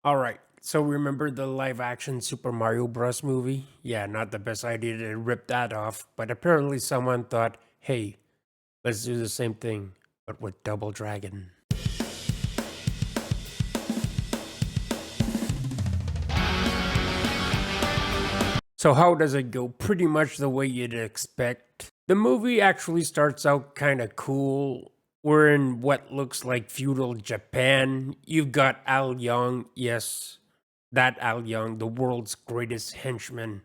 Alright, so remember the live action Super Mario Bros. Movie? Yeah, not the best idea to rip that off, but apparently someone thought, hey, let's do the same thing, but with Double Dragon. So, how does it go? Pretty much the way you'd expect. The movie actually starts out kind of cool. We're in what looks like feudal Japan. You've got Al Young, yes, that Al Young, the world's greatest henchman,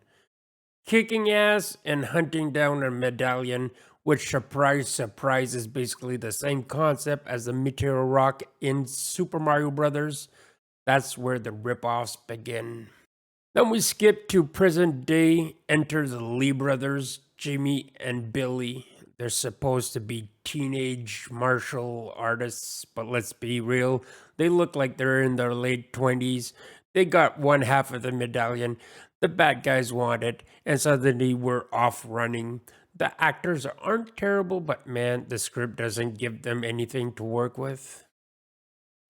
kicking ass and hunting down a medallion, which, surprise, surprise, is basically the same concept as the Meteor Rock in Super Mario Brothers. That's where the ripoffs begin. Then we skip to present day, enter the Lee brothers, Jimmy and Billy. They're supposed to be teenage martial artists, but let's be real, they look like they're in their late 20s. They got one half of the medallion the bad guys wanted, and suddenly we're off running. The actors aren't terrible, but man, the script doesn't give them anything to work with.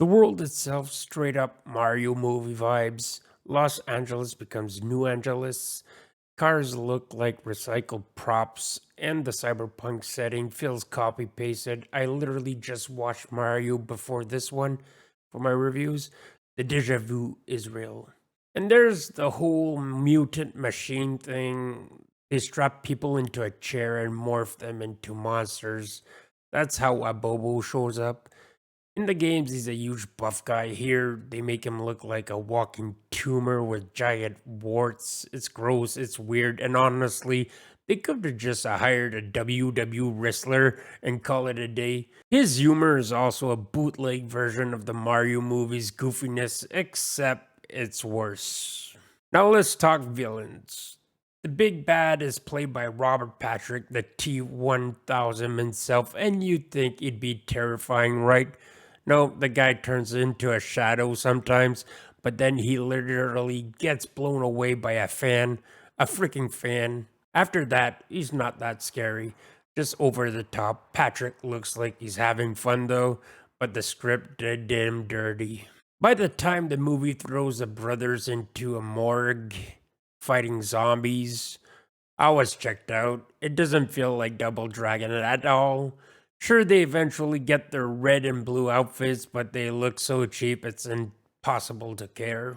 The world itself, straight up Mario movie vibes. Los Angeles becomes New Angeles. Cars look like recycled props, and the cyberpunk setting feels copy pasted. I literally just watched Mario before this one for my reviews. The deja vu is real. And there's the whole mutant machine thing. They strap people into a chair and morph them into monsters. That's how Abobo shows up. In the games, he's a huge buff guy. Here, they make him look like a walking tumor with giant warts. It's gross, it's weird, and honestly, they could have just hired a WW wrestler and call it a day. His humor is also a bootleg version of the Mario movie's goofiness, except it's worse. Now let's talk villains. The big bad is played by Robert Patrick, the T-1000 himself, and you'd think he'd be terrifying, right? No, the guy turns into a shadow sometimes, but then he literally gets blown away by a freaking fan. After that, he's not that scary, just over the top. Patrick looks like he's having fun though, but the script did him dirty. By the time the movie throws the brothers into a morgue fighting zombies, I was checked out. It doesn't feel like Double Dragon at all. Sure, they eventually get their red and blue outfits, but they look so cheap it's impossible to care.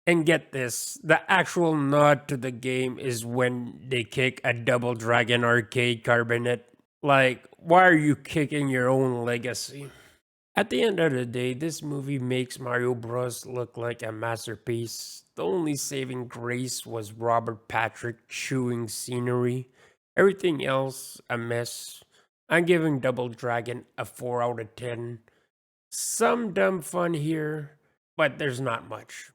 And get this, the actual nod to the game is when they kick a Double Dragon arcade cabinet. Like, why are you kicking your own legacy? At the end of the day, this movie makes Mario Bros. Look like a masterpiece. The only saving grace was Robert Patrick chewing scenery. Everything else, a mess. I'm giving Double Dragon a 4 out of 10. Some dumb fun here, but there's not much.